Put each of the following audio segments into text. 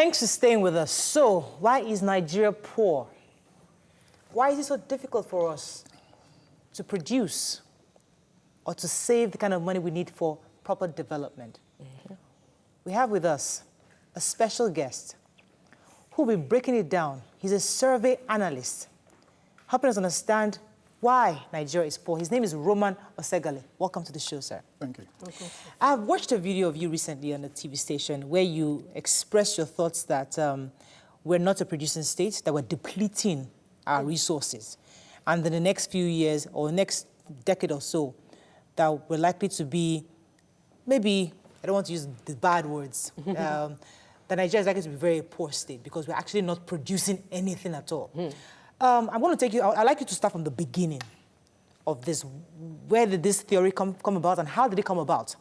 Thanks for staying with us. So, why is Nigeria poor? Why is it so difficult for us to produce or to save the kind of money we need for proper development? We have with us a special guest who will be breaking it down. He's a survey analyst, helping us understand why Nigeria is poor. His name is Oseghale. Welcome to the show, sir. Thank you. I've watched a video of you recently on a TV station where you expressed your thoughts that we're not a producing state, that we're depleting our resources. And in the next few years or next decade or so, that we're likely to be, maybe, I don't want to use the bad words, that Nigeria is likely to be a very poor state because we're actually not producing anything at all. I'm going to take you, I'd like you to start from the beginning of this. Where did this theory come about and how did it come about?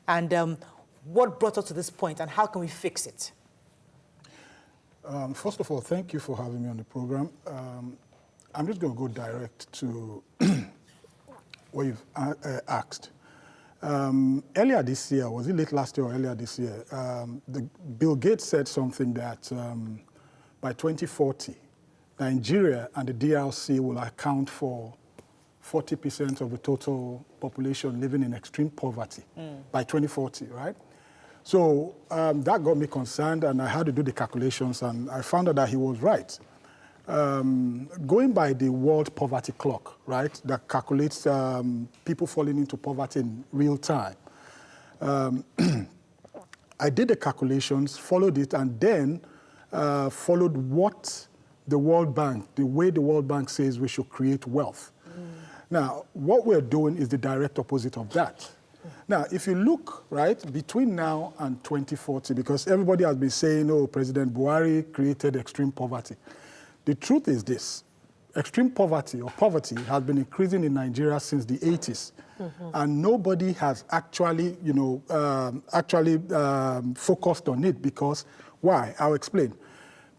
And what brought us to this point and how can we fix it? First of all, thank you for having me on the program. I'm just going to go direct to what you've asked. Earlier this year, was it late last year or earlier this year, Bill Gates said something that by 2040, Nigeria and the DRC will account for 40% of the total population living in extreme poverty by 2040, right? So that got me concerned, and I had to do the calculations, and I found out that he was right. Going by the World Poverty Clock, right, that calculates people falling into poverty in real time, I did the calculations, followed it, and then followed what the World Bank, the way the World Bank says we should create wealth. Now, what we're doing is the direct opposite of that. Now, if you look, right, between now and 2040, because everybody has been saying, oh, President Buhari created extreme poverty. The truth is this: extreme poverty or poverty has been increasing in Nigeria since the 80s. And nobody has actually, focused on it because, why? I'll explain.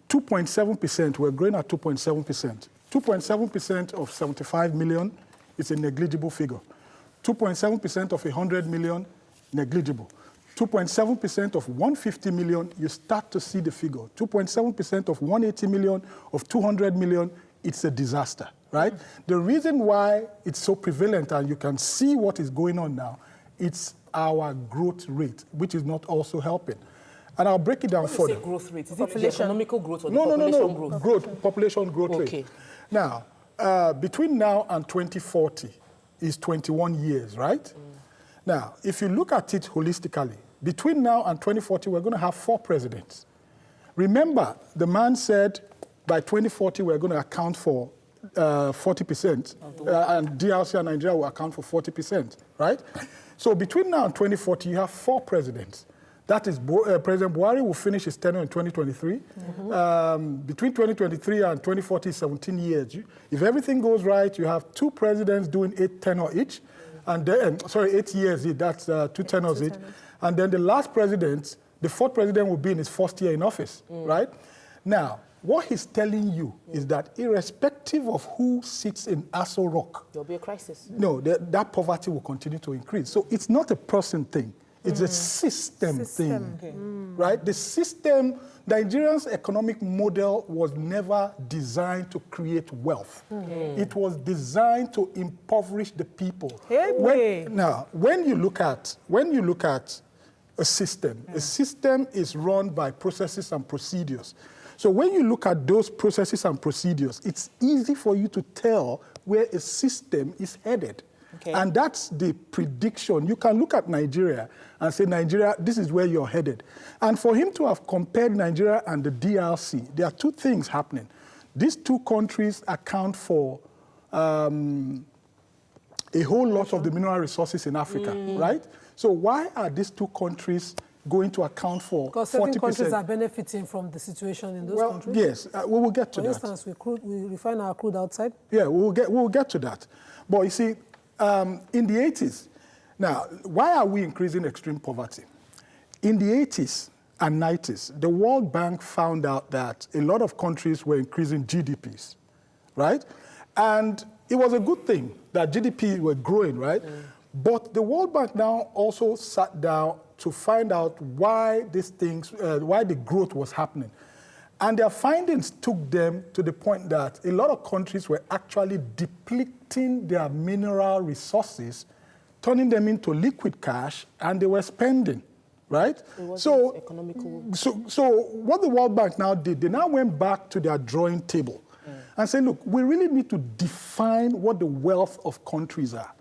2.7%, we're growing at 2.7%. 2.7% of 75 million is a negligible figure. 2.7% of 100 million, negligible. 2.7% of 150 million, you start to see the figure. 2.7% of 180 million, of 200 million, it's a disaster, right? The reason why it's so prevalent, and you can see what is going on now, it's our growth rate, which is not also helping. And I'll break it down further. When you say growth rate, is it the economical growth or the population growth? Population growth rate. Now, between now and 2040 is 21 years, right? Now, if you look at it holistically, between now and 2040, we're going to have 4 presidents. Remember, the man said by 2040, we're going to account for 40%, and DRC and Nigeria will account for 40%, right? So between now and 2040, you have 4 presidents. That is, President Buhari will finish his tenure in 2023. Between 2023 and 2040, 17 years. If everything goes right, you have 2 presidents doing 8 tenure each. And then, 8 years, that's 2 tenures each. And then the last president, the 4th president will be in his 1st year in office, right? Now, what he's telling you is that irrespective of who sits in Aso Rock, there'll be a crisis. No, that poverty will continue to increase. So it's not a person thing. It's a system thing, right? The system, Nigeria's economic model was never designed to create wealth. It was designed to impoverish the people. When you look at a system is run by processes and procedures. So when you look at those processes and procedures, it's easy for you to tell where a system is headed. And that's the prediction. You can look at Nigeria and say, Nigeria, this is where you're headed. And for him to have compared Nigeria and the DRC, there are 2 things happening. These 2 countries account for a whole lot of the mineral resources in Africa, right? So why are these 2 countries going to account for 40%? Because certain countries are benefiting from the situation in those countries? Yes, we will get to that. For instance, we refine our crude outside? Yeah, we'll get to that. But you see, in the 80s, now, why are we increasing extreme poverty? In the 80s and 90s, the World Bank found out that a lot of countries were increasing GDPs, right? And it was a good thing that GDP were growing, right? But the World Bank now also sat down to find out why these things, why the growth was happening. And their findings took them to the point that a lot of countries were actually depleting their mineral resources, turning them into liquid cash, and they were spending, right? So what the World Bank now did, they now went back to their drawing table and said, look, we really need to define what the wealth of countries are,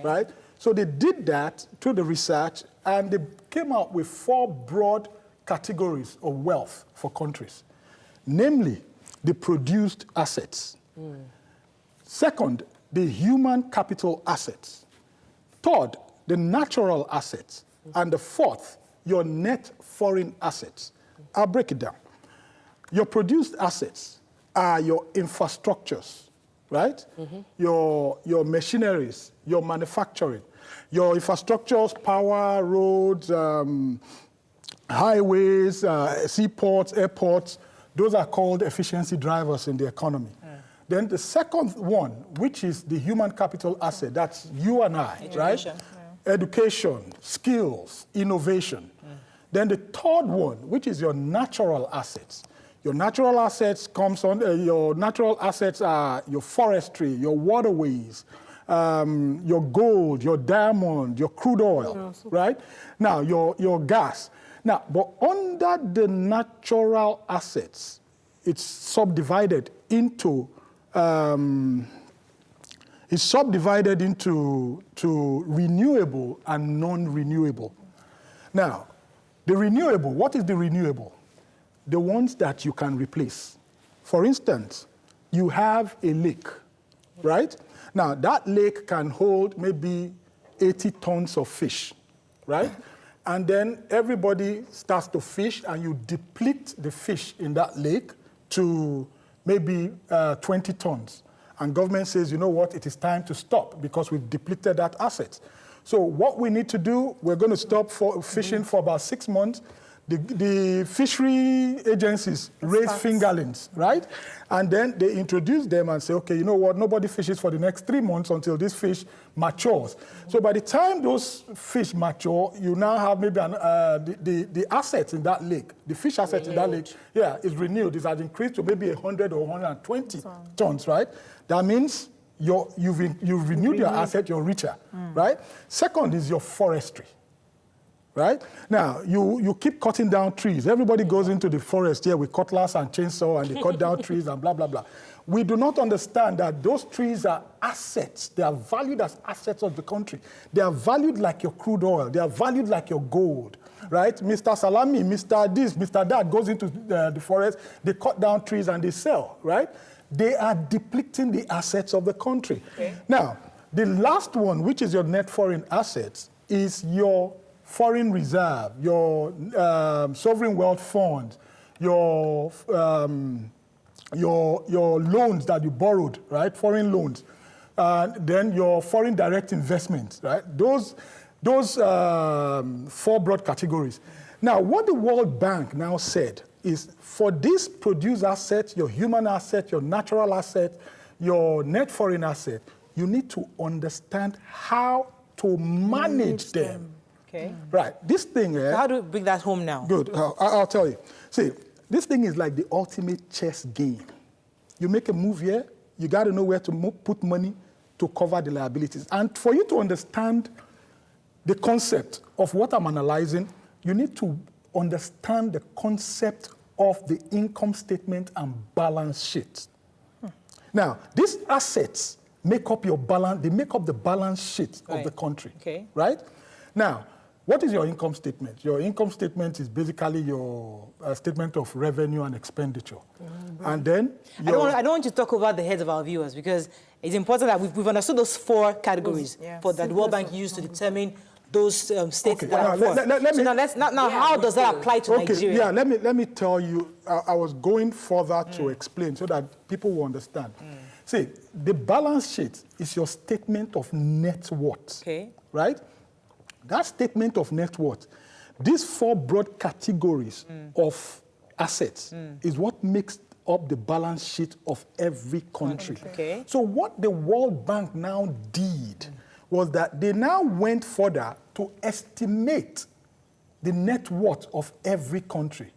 right? So they did that through the research, and they came out with 4 broad categories of wealth for countries. Namely, the produced assets. Second, the human capital assets. Third, the natural assets. And the fourth, your net foreign assets. I'll break it down. Your produced assets are your infrastructures, right? Your machineries, your manufacturing, your infrastructures, power, roads, highways, seaports, airports. Those are called efficiency drivers in the economy. Then the second one, which is the human capital asset, that's you and I, right? Education, skills, innovation. Then the third one, which is your natural assets. Your natural assets your natural assets are your forestry, your waterways, your gold, your diamond, your crude oil, right? Now, your gas. Now, but under the natural assets, it's subdivided into renewable and non-renewable. Now, the renewable, what is the renewable? The ones that you can replace. For instance, you have a lake, right? Now, that lake can hold maybe 80 tons of fish, right? And then everybody starts to fish, and you deplete the fish in that lake to maybe 20 tons. And government says, you know what, it is time to stop because we've depleted that asset. So what we need to do, we're going to stop fishing for about 6 months. The fishery agencies raise fingerlings, right? And then they introduce them and say, okay, you know what, nobody fishes for the next 3 months until this fish matures. So by the time those fish mature, you now have maybe the assets in that lake, the fish assets in that lake, is renewed. It has increased to maybe 100 or 120 tons, right? That means you've renewed your asset, you're richer, right? Second is your forestry. Right? Now, you keep cutting down trees. Everybody goes into the forest here with cutlass and chainsaw, and they cut down trees and blah, blah, blah. We do not understand that those trees are assets. They are valued as assets of the country. They are valued like your crude oil. They are valued like your gold, right? Mr. Salami, Mr. This, Mr. That goes into the forest. They cut down trees and they sell, right? They are depleting the assets of the country. Okay. Now, the last one, which is your net foreign assets, is your foreign reserve, your sovereign wealth fund, your loans that you borrowed, right? Foreign loans. Then your foreign direct investments, right? Those 4 broad categories. Now, what the World Bank now said is for this produced asset, your human asset, your natural asset, your net foreign asset, you need to understand how to manage them. Okay. Right. This thing... So how do we bring that home now? Good. I'll tell you. See, this thing is like the ultimate chess game. You make a move here, you got to know where to put money to cover the liabilities. And for you to understand the concept of what I'm analyzing, you need to understand the concept of the income statement and balance sheet. Now, these assets make up your balance, they make up the balance sheet of the country. Okay. Right? Now, what is your income statement? Your income statement is basically your statement of revenue and expenditure. And then... I don't want you to talk over the heads of our viewers because it's important that we've understood those 4 categories that the World Bank used to determine those states that are poor. How does that apply to Nigeria? Yeah, let me tell you, I was going further to explain so that people will understand. See, the balance sheet is your statement of net worth, right? That statement of net worth, these 4 broad categories of assets is what makes up the balance sheet of every country. Okay. So what the World Bank now did was that they now went further to estimate the net worth of every country.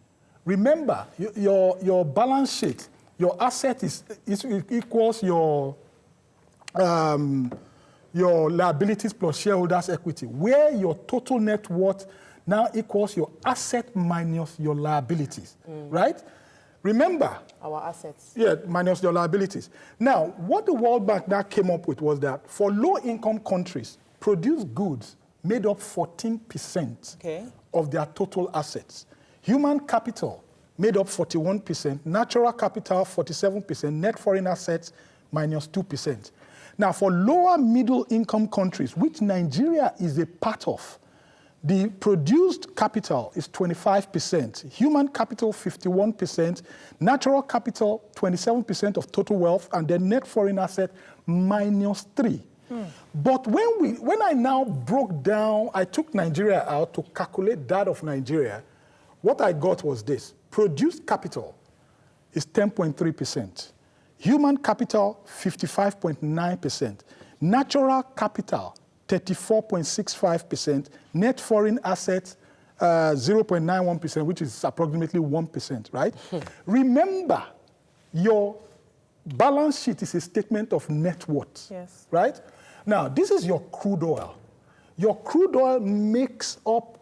Remember, your balance sheet, your asset equals your liabilities plus shareholders' equity, where your total net worth now equals your asset minus your liabilities, right? Remember. Our assets. Yeah, minus your liabilities. Now, what the World Bank now came up with was that for low-income countries, produced goods made up 14% of their total assets. Human capital made up 41%, natural capital 47%, net foreign assets minus 2%. Now, for lower middle-income countries, which Nigeria is a part of, the produced capital is 25%, human capital 51%, natural capital 27% of total wealth, and then net foreign asset minus 3%. But when I now broke down, I took Nigeria out to calculate that of Nigeria, what I got was this. Produced capital is 10.3%. Human capital, 55.9%. Natural capital, 34.65%. Net foreign assets, 0.91%, which is approximately 1%, right? Remember, your balance sheet is a statement of net worth, right? Now, this is your crude oil. Your crude oil makes up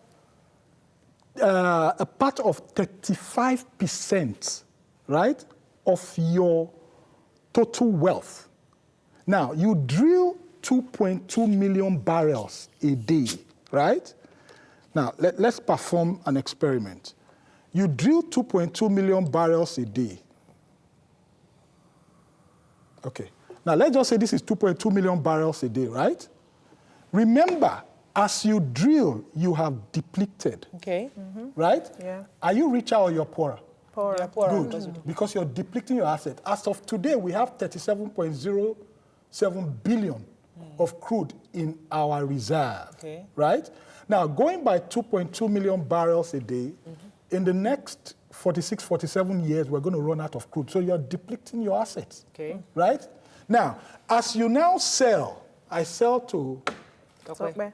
a part of 35%, right, of your total wealth. Now, you drill 2.2 million barrels a day, right? Now, let's perform an experiment. You drill 2.2 million barrels a day. Okay. Now, let's just say this is 2.2 million barrels a day, right? Remember, as you drill, you have depleted. Okay. Right? Yeah. Are you richer or you're poorer? Poorer. You're poorer. Good. Because you're depleting your asset. As of today, we have 37.07 billion of crude in our reserve. Okay. Right? Now, going by 2.2 million barrels a day, in the next 46, 47 years, we're going to run out of crude. So you're depleting your assets. Okay. Right? Now, as you now sell, I sell to Tokwe,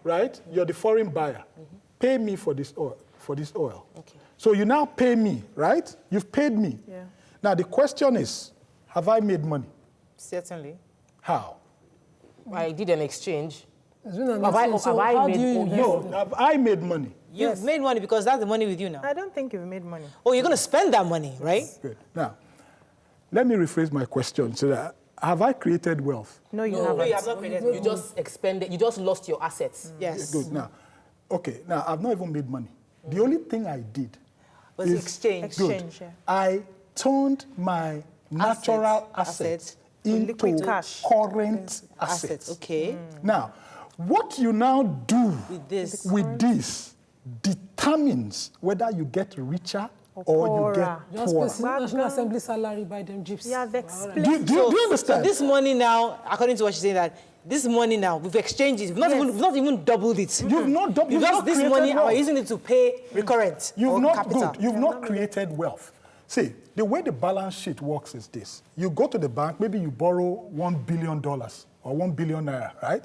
right? You're the foreign buyer. Pay me for this oil. Okay. So you now pay me, right? You've paid me. Yeah. Now the question is, have I made money? Certainly. How? I did an exchange. It's been an Have I- exchange, so have I how made- do you oh, invest No, it? have I made money? You've made money because that's the money with you now. I don't think you've made money. Oh, you're going to spend that money, right? Good. Now, let me rephrase my question. So that, have I created wealth? No, you No, haven't. you have not created You just expended, you just lost your assets. Yes. Good. Now, okay. Now, I've not even made money. The only thing I did Was is exchange. Exchange, yeah. I turned my natural assets into liquid cash. current assets. Okay. Now, what you now do With this. determines whether you get richer or you get Just poorer. pay National Assembly salary by them gypsies. Yeah, they Do explain. you understand? So this money now, according to what she's saying, that this money now, we've exchanged it. We've not even doubled it. You've not doubled. You've Because not this created money, wealth. we're using it to pay recurrent or capital. You've not created wealth. See, the way the balance sheet works is this. You go to the bank, maybe you borrow $1 billion or 1 billion naira, right?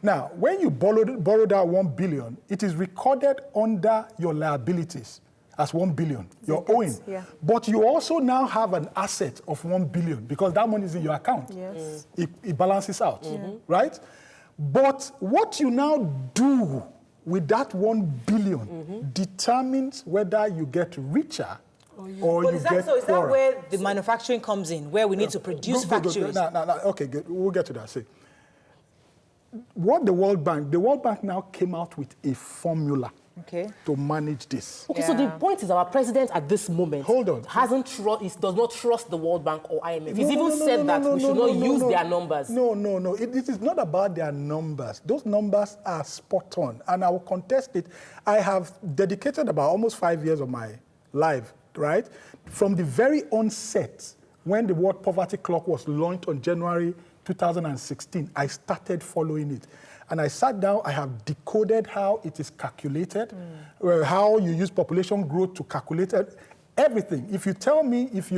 Now, when you borrow that 1 billion, it is recorded under your liabilities as 1 billion. You're owing. Yeah. But you also now have an asset of 1 billion because that money is in your account. Yes. It balances out, right? But what you now do with that 1 billion determines whether you get richer or But you is get that poorer. where the manufacturing comes in, where we need to produce Good. factories? No, okay, good. We'll get to that. See, what the World Bank now came out with a formula to manage this. Okay, so the point is our president at this moment Hold on. does not trust the World Bank or IMF. He's even said that we should not use their numbers. No. It is not about their numbers. Those numbers are spot on, and I will contest it. I have dedicated about almost 5 years of my life, right? From the very onset, when the World Poverty Clock was launched on January 2016, I started following it. And I sat down, I have decoded how it is calculated, how you use population growth to calculate it, everything. If you tell me if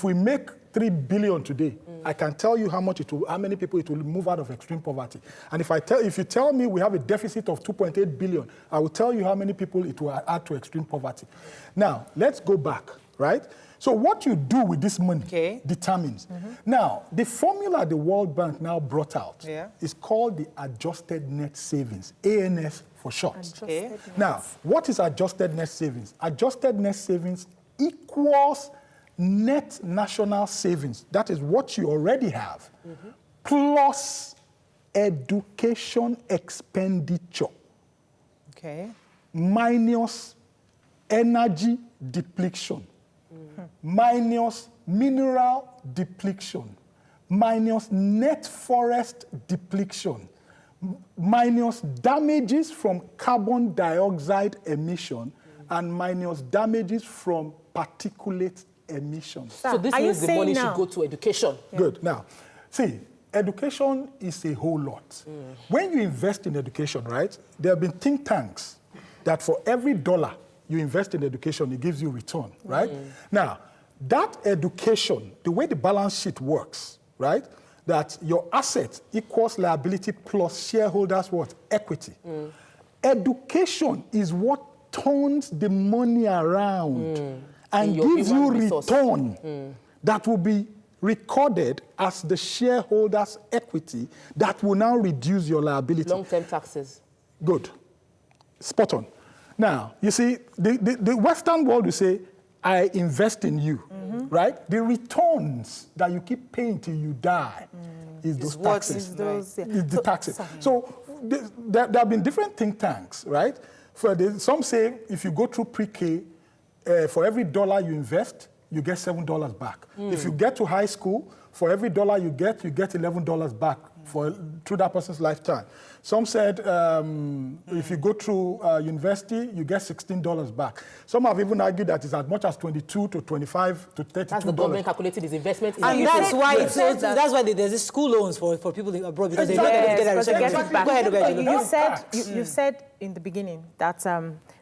we make 3 billion today, I can tell you how many people it will move out of extreme poverty. And if you tell me we have a deficit of 2.8 billion, I will tell you how many people it will add to extreme poverty. Now, let's go back, right? So what you do with this money determines. Now, the formula the World Bank now brought out is called the adjusted net savings, ANS for short. Now, what is adjusted net savings? Adjusted net savings equals net national savings. That is what you already have, plus education expenditure, minus energy depletion, minus mineral depletion, minus net forest depletion, minus damages from carbon dioxide emission, and minus damages from particulate emissions. So this means the money should go to education. Good. Now, see, education is a whole lot. When you invest in education, right, there have been think tanks that for every dollar you invest in education, it gives you return, right? Now, that education, the way the balance sheet works, right, that your asset equals liability plus shareholders' what? Equity. Education is what turns the money around and gives you return that will be recorded as the shareholders' equity that will now reduce your liability. Long-term taxes. Good. Spot on. Now, you see, the Western world will say, I invest in you, right? The returns that you keep paying till you die is those taxes. Is the taxes. So there have been different think tanks, right? Some say if you go through pre-K, for every dollar you invest, you get $7 back. If you get to high school, for every dollar you get $11 back through that person's lifetime. Some said if you go through university, you get $16 back. Some have even argued that it's as much as $22 to $25 to $32. That's the government calculated his investment. And that's why there's this school loans for people abroad because they're not going to get that return. Go ahead, Ogeghale. You said in the beginning that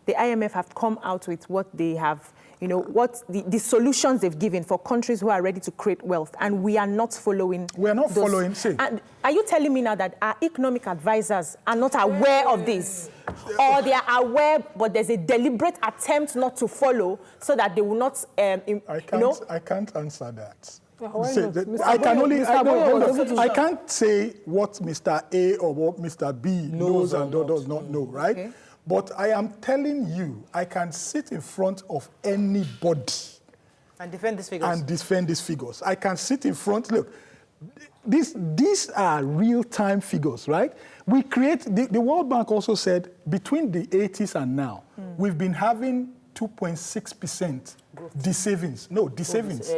the IMF have come out with what they have, what the solutions they've given for countries who are ready to create wealth, and we are not following. We are not following. See. And are you telling me now that our economic advisors are not aware of this, or they are aware, but there's a deliberate attempt not to follow, so that they will not? I can't answer that. I can't say what Mr. A or what Mr. B knows and does not know, right? Okay. But I am telling you, I can sit in front of anybody and defend these figures. I can sit in front. Look, these are real-time figures, right? We create. The World Bank also said between the 80s and now, we've been having 2.6% de-savings. No, de-savings.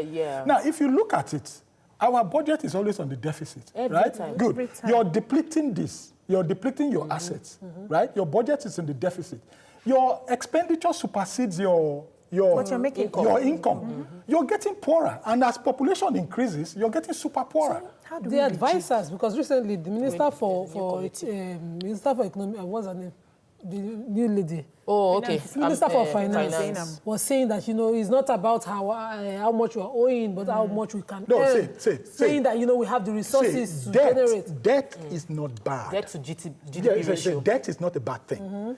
Now, if you look at it, our budget is always on the deficit, right? Good. You're depleting this. You're depleting your assets, right? Your budget is in the deficit. Your expenditure supersedes your income. You're getting poorer. And as population increases, you're getting super poorer. So the advisors, because recently the Minister for Economy, what's her name? The new lady. Oh, okay. Minister for Finance was saying that, it's not about how much we are owing, but how much we can earn. Saying that, we have the resources to generate. Debt is not bad. Debt to GDP ratio. Debt is not a bad thing.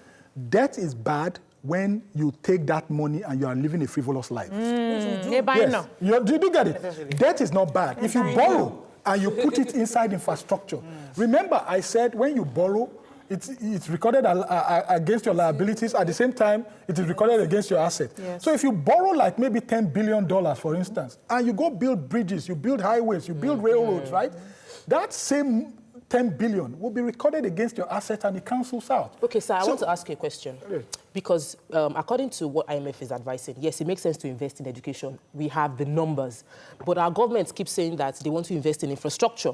Debt is bad when you take that money and you are living a frivolous life. Yes. Do you get it? Debt is not bad. If you borrow and you put it inside infrastructure. Remember, I said when you borrow, it's recorded against your liabilities. At the same time, it is recorded against your asset. Yes. So if you borrow like maybe $10 billion, for instance, and you go build bridges, you build highways, you build railroads, right? That same 10 billion will be recorded against your asset and it cancels out. Okay, sir, I want to ask you a question. Because according to what IMF is advising, yes, it makes sense to invest in education. We have the numbers. But our governments keep saying that they want to invest in infrastructure.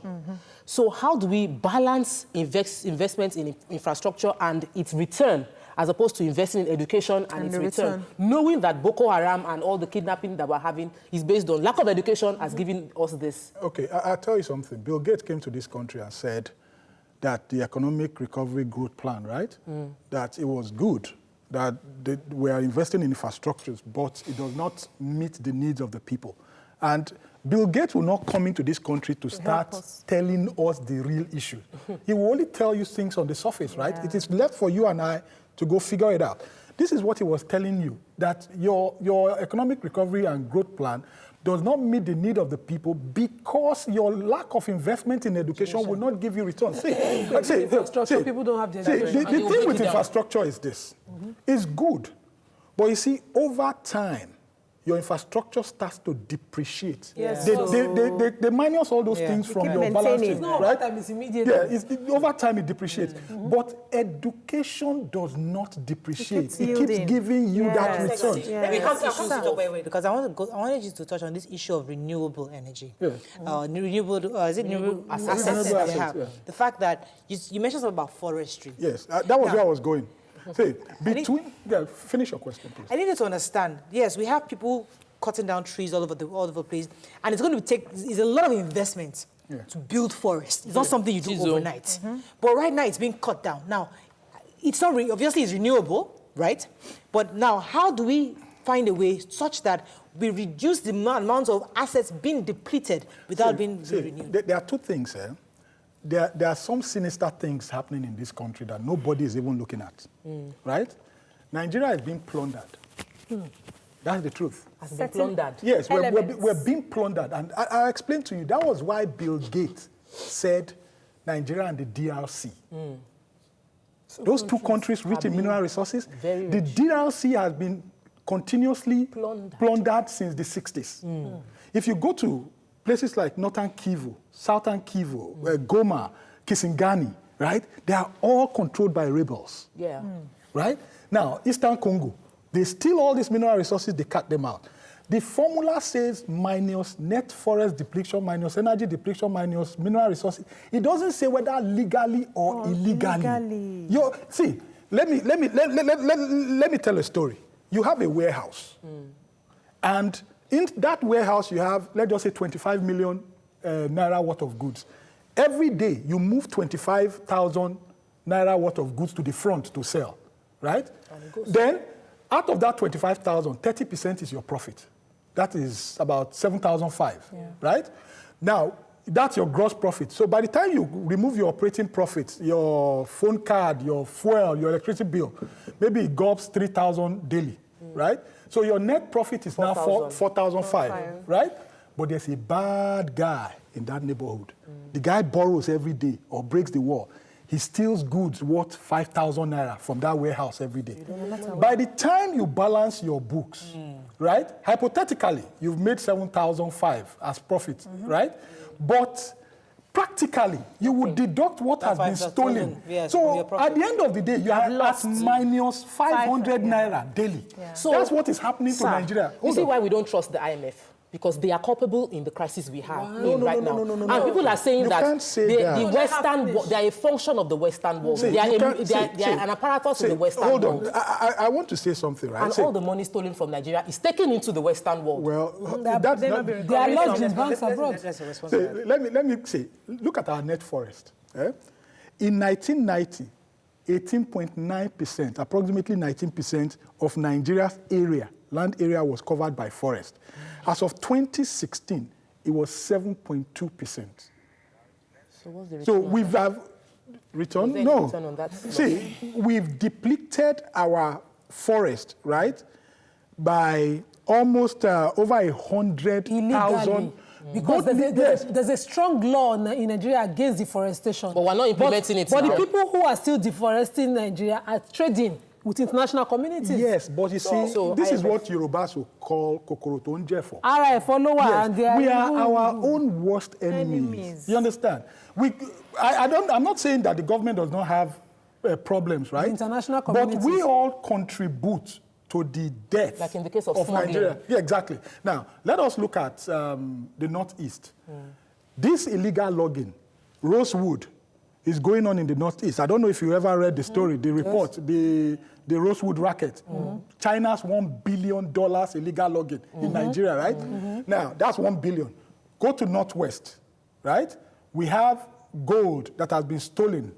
So how do we balance investments in infrastructure and its return, as opposed to investing in education and its return? Knowing that Boko Haram and all the kidnapping that we're having is based on lack of education has given us this. Okay, I'll tell you something. Bill Gates came to this country and said that the Economic Recovery Growth Plan, right, that it was good, that we are investing in infrastructures, but it does not meet the needs of the people. And Bill Gates will not come into this country to start telling us the real issue. He will only tell you things on the surface, right? It is left for you and I to go figure it out. This is what he was telling you, that your economic recovery and growth plan does not meet the need of the people because your lack of investment in education will not give you returns. People don't have the education. The thing with infrastructure is this. It's good. But you see, over time, your infrastructure starts to depreciate. Yes. They minus all those things from your balance sheet, no, right? over time it's immediate. Yeah, over time it depreciates. But education does not depreciate. It keeps giving you that return. Let me come to issues wait, because I wanted you to touch on this issue of renewable energy. Renewable assets. The fact that you mentioned something about forestry. Yes, that was where I was going. Finish your question, please. I needed to understand. Yes, we have people cutting down trees all over the place, and it's going to take a lot of investment to build forests. It's not something you do overnight. But right now, it's being cut down. Now, it's not obviously it's renewable, right? But now, how do we find a way such that we reduce the amount of assets being depleted without being renewed? There are two things here. There are some sinister things happening in this country that nobody is even looking at, right? Nigeria is being plundered. That's the truth. Has been plundered. Yes, we're being plundered. And I'll explain to you, that was why Bill Gates said Nigeria and the DRC. Those two countries rich in mineral resources. The DRC has been continuously plundered since the 60s. If you go to places like Northern Kivu, Southern Kivu, Goma, Kisangani, right? They are all controlled by rebels. Right? Now, Eastern Congo, they steal all these mineral resources, they cut them out. The formula says minus net forest depletion, minus energy depletion, minus mineral resources. It doesn't say whether legally or illegally. See, let me tell a story. You have a warehouse, and in that warehouse, you have, let's just say, 25 million naira worth of goods. Every day, you move 25,000 naira worth of goods to the front to sell, right? Then, out of that 25,000, 30% is your profit. That is about 7,500, right? Now, that's your gross profit. So by the time you remove your operating profits, your phone card, your fuel, your electricity bill, maybe it goes 3,000 daily, right? So your net profit is now 4,500, right? But there's a bad guy in that neighborhood. The guy borrows every day or breaks the wall. He steals goods worth 5,000 naira from that warehouse every day. By the time you balance your books, right? Hypothetically, you've made 7,500 as profit, right? But practically, you would deduct what has been stolen. So at the end of the day, you are at minus 500 naira daily. So that's what is happening to Nigeria. You see why we don't trust the IMF? Because they are culpable in the crisis we have right now. And people are saying that the Western, they are a function of the Western world. They are an apparatus of the Western world. Hold on. I want to say something, right? And all the money stolen from Nigeria is taken into the Western world. Well, that's not... They are lodged in banks abroad. Let me say, look at our net forest. In 1990, 18.9%, approximately 19% of Nigeria's land area was covered by forest. As of 2016, it was 7.2%. So what's the return? So we've return? No. Return on that? See, we've depleted our forest, right, by almost over 100,000. Because there's a strong law in Nigeria against deforestation. But we're not implementing it But now. the people who are still deforesting Nigeria are trading with international communities. Yes, but you see, this is what Yorubas will call kokoro to njefo. RIF follower, and they are we are our own worst enemies. You understand? I'm not saying that the government does not have problems, right? The international communities. But we all contribute to the death like in the case of Nigeria. Yeah, exactly. Now, let us look at the Northeast. This illegal logging, Rosewood, is going on in the Northeast. I don't know if you ever read the story, the report, the Rosewood racket. China's $1 billion illegal logging in Nigeria, right? Now, that's $1 billion. Go to Northwest, right? We have gold that has been stolen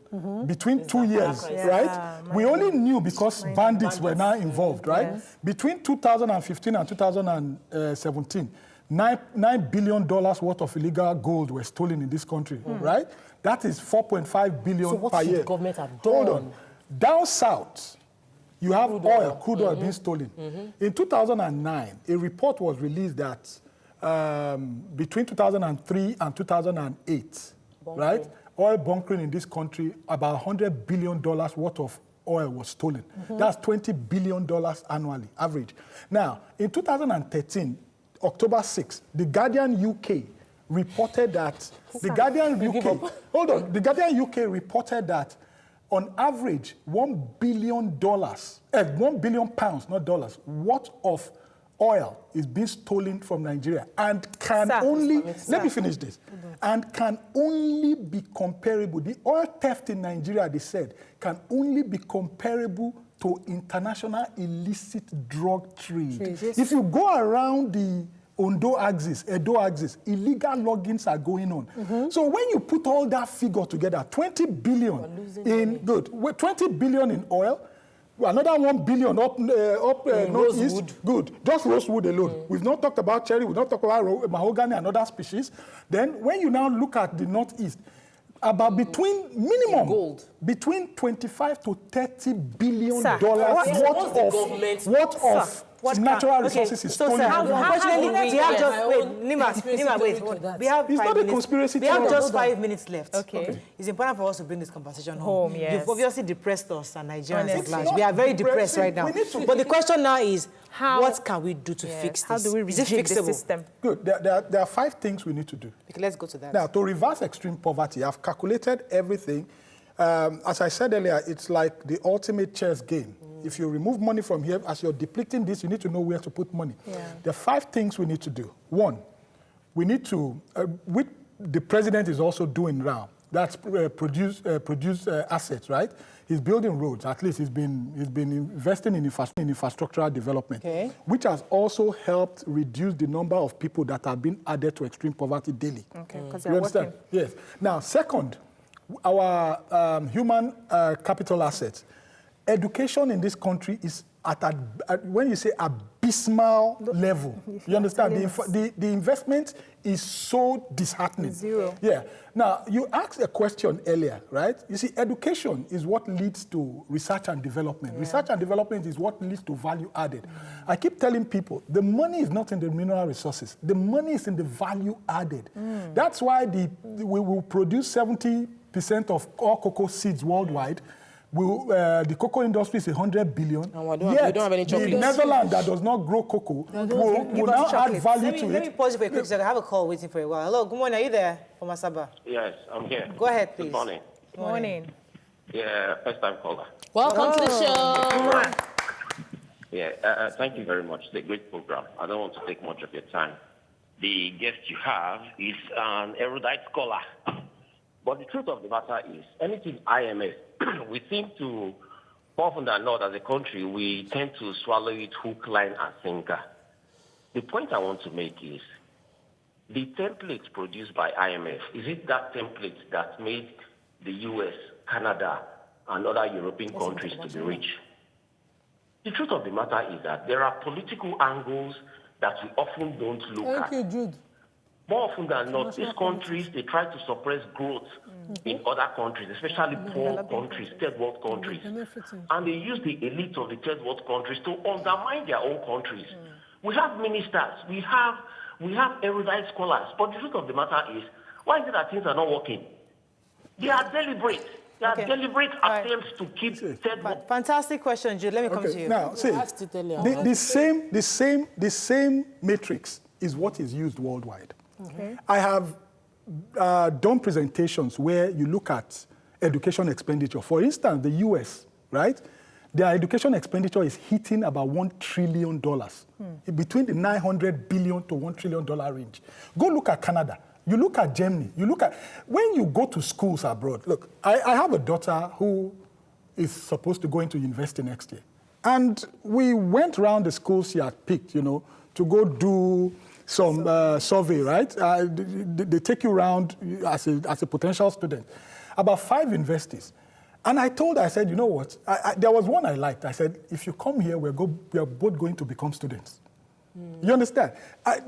between 2 years, right? We only knew because bandits were now involved, right? Between 2015 and 2017, $9 billion worth of illegal gold were stolen in this country, right? That is 4.5 billion So what per should year. the government have done? Hold on. Down south, you have crude oil being stolen. In 2009, a report was released that between 2003 and 2008, right, oil bunkering in this country, about $100 billion worth of oil was stolen. That's $20 billion annually, average. Now, in 2013, October 6th, The Guardian UK reported that, The Guardian UK reported that on average, $1 billion, £1 billion, not dollars, worth of oil is being stolen from Nigeria and can let me finish this, and can only be comparable. The oil theft in Nigeria, they said, can only be comparable to international illicit drug trade. If you go around the Ondo axis, Edo axis, illegal loggings are going on. So when you put all that figure together, 20 billion in, good, 20 billion in oil, another 1 billion up northeast, good, just rosewood alone. We've not talked about cherry, we've not talked about mahogany and other species. Then when you now look at the northeast, about between 25 to 30 billion dollars worth of natural resources is stolen. Unfortunately, we have just Nima, wait. We have it's 5 not minutes. A conspiracy. We have just 5 minutes left. Okay. It's important for us to bring this conversation home. Yes. You've obviously depressed us and Nigerians at large. We are very depressed right now. But the question now is, what can we do to fix this? How do we rejig the system? Good. There are 5 things we need to do. Okay, let's go to that. Now, to reverse extreme poverty, I've calculated everything. As I said earlier, it's like the ultimate chess game. If you remove money from here, as you're depleting this, you need to know where to put money. There are 5 things we need to do. 1, we need to, which the president is also doing now, that's produce assets, right? He's building roads. At least he's been investing in infrastructural development, which has also helped reduce the number of people that have been added to extreme poverty daily. Because you understand? Working. Yes. Now, second, our human capital assets. Education in this country is at when you say abysmal level. You understand? The investment is so disheartening. Zero. Yeah. Now, you asked a question earlier, right? You see, education is what leads to research and development. Research and development is what leads to value added. I keep telling people, the money is not in the mineral resources. The money is in the value added. That's why we will produce 70% of all cocoa seeds worldwide. The cocoa industry is 100 billion. And we don't have any chocolate. The Netherlands that does not grow cocoa will now add value to it. Let me pause you for a quick second. I have a call waiting for a while. Hello, good morning. Are you there from Asaba? Yes, I'm here. Go ahead, please. Good morning. Good morning. Yeah, first time caller. Welcome to the show. Yeah, thank you very much. It's a great program. I don't want to take much of your time. The guest you have is an erudite scholar. But the truth of the matter is, anything IMF, we seem to, more often than not, as a country, we tend to swallow it hook, line, and sinker. The point I want to make is, the template produced by IMF, is it that template that made the US, Canada, and other European countries to be rich? The truth of the matter is that there are political angles that we often don't look at. Thank you, Jude. More often than not, these countries, they try to suppress growth in other countries, especially poor countries, third world countries. And they use the elite of the third world countries to undermine their own countries. We have ministers, we have erudite scholars, but the truth of the matter is, why is it that things are not working? They are deliberate. They are deliberate attempts to keep third world. Fantastic question, Jude. Let me come to you. Now, see, the same matrix is what is used worldwide. I have done presentations where you look at education expenditure. For instance, the US, right? Their education expenditure is hitting about $1 trillion, between the $900 billion to $1 trillion range. Go look at Canada. You look at Germany. You look at, when you go to schools abroad, look, I have a daughter who is supposed to go into university next year. And we went around the schools she had picked, to go do some survey, right? They take you around as a potential student. About 5 universities. And I told her, I said, you know what? There was one I liked. I said, if you come here, we're both going to become students. You understand?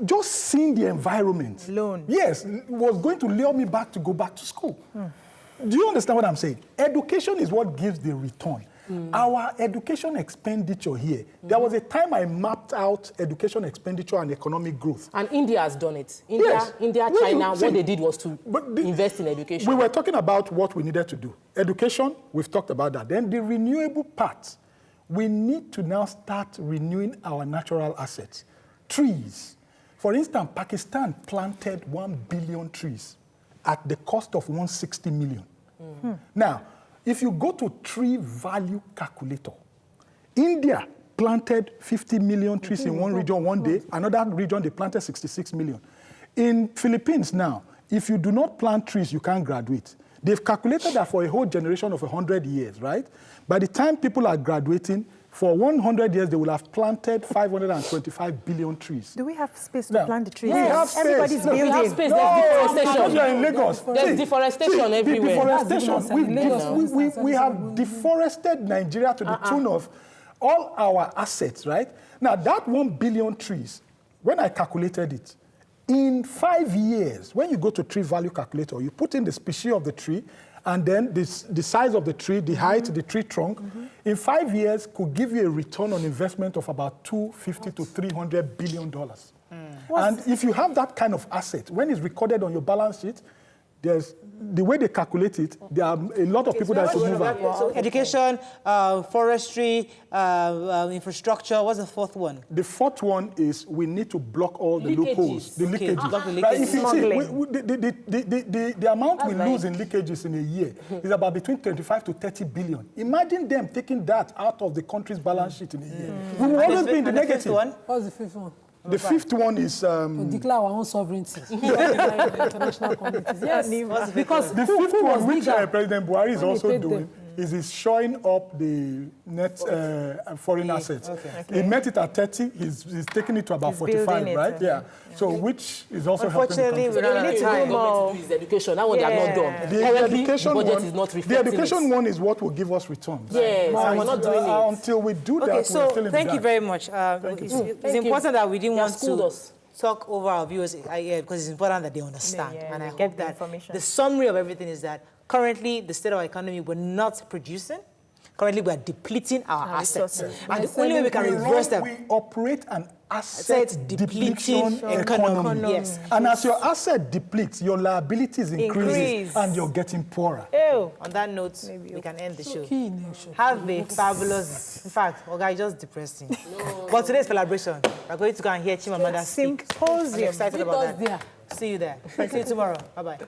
Just seeing the environment alone, yes, was going to lure me back to go back to school. Do you understand what I'm saying? Education is what gives the return. Our education expenditure here, there was a time I mapped out education expenditure and economic growth. And India has done it. Yes. India, China, what they did was to invest in education. We were talking about what we needed to do. Education, we've talked about that. Then the renewable part, we need to now start renewing our natural assets. Trees. For instance, Pakistan planted 1 billion trees at the cost of 160 million. Now, if you go to tree value calculator, India planted 50 million trees in one region one day. Another region, they planted 66 million. In Philippines now, if you do not plant trees, you can't graduate. They've calculated that for a whole generation of 100 years, right? By the time people are graduating, for 100 years, they will have planted 525 billion trees. Do we have space to plant the trees? We have space. Everybody's building. We have space. No, There's deforestation. you're in Lagos. There's deforestation everywhere. Deforestation. We have deforested Nigeria to the tune of all our assets, right? Now, that 1 billion trees, when I calculated it, in 5 years, when you go to tree value calculator, you put in the species of the tree, and then the size of the tree, the height, the tree trunk, in 5 years could give you a return on investment of about $250 to $300 billion. And if you have that kind of asset, when it's recorded on your balance sheet, there's the way they calculate it, there are a lot of people that should move out. So education, forestry, infrastructure. What's the fourth one? The fourth one is we need to block all the loopholes, the leakages. Block the leakages. Right? If you see, the amount we lose in leakages in a year is about between 25 to 30 billion. Imagine them taking that out of the country's balance sheet in a year. We will always be in the negative. What's the fifth one? The fifth one is... to declare our own sovereignty. International communities. Yes, because the fifth one, which President Buhari is also doing, is shoring up the net foreign assets. He met it at 30, he's taking it to about 45, right? Yeah. So which is also helping the country. Unfortunately, we need to do more. Is education. That one they are not done. The education budget is not reflecting. The education one is what will give us returns. Yes, and we're not doing it. Until we do that, Okay, we're so still in thank the you very much. It's important that we didn't want to talk over our viewers because it's important that they understand. And I hope that the summary of everything is that currently, the state of our economy, we're not producing. Currently, we're depleting our assets. And the only way we can reverse that... We operate an asset depletion economy. Yes. And as your asset depletes, your liabilities increase and you're getting poorer. Ew. On that note, we can end the show. Have a fabulous... In fact, Oga, just depressing. No. But today's celebration. We're going to go and hear Chimamanda speak. I'm excited about that. See you there. See you tomorrow. Bye-bye.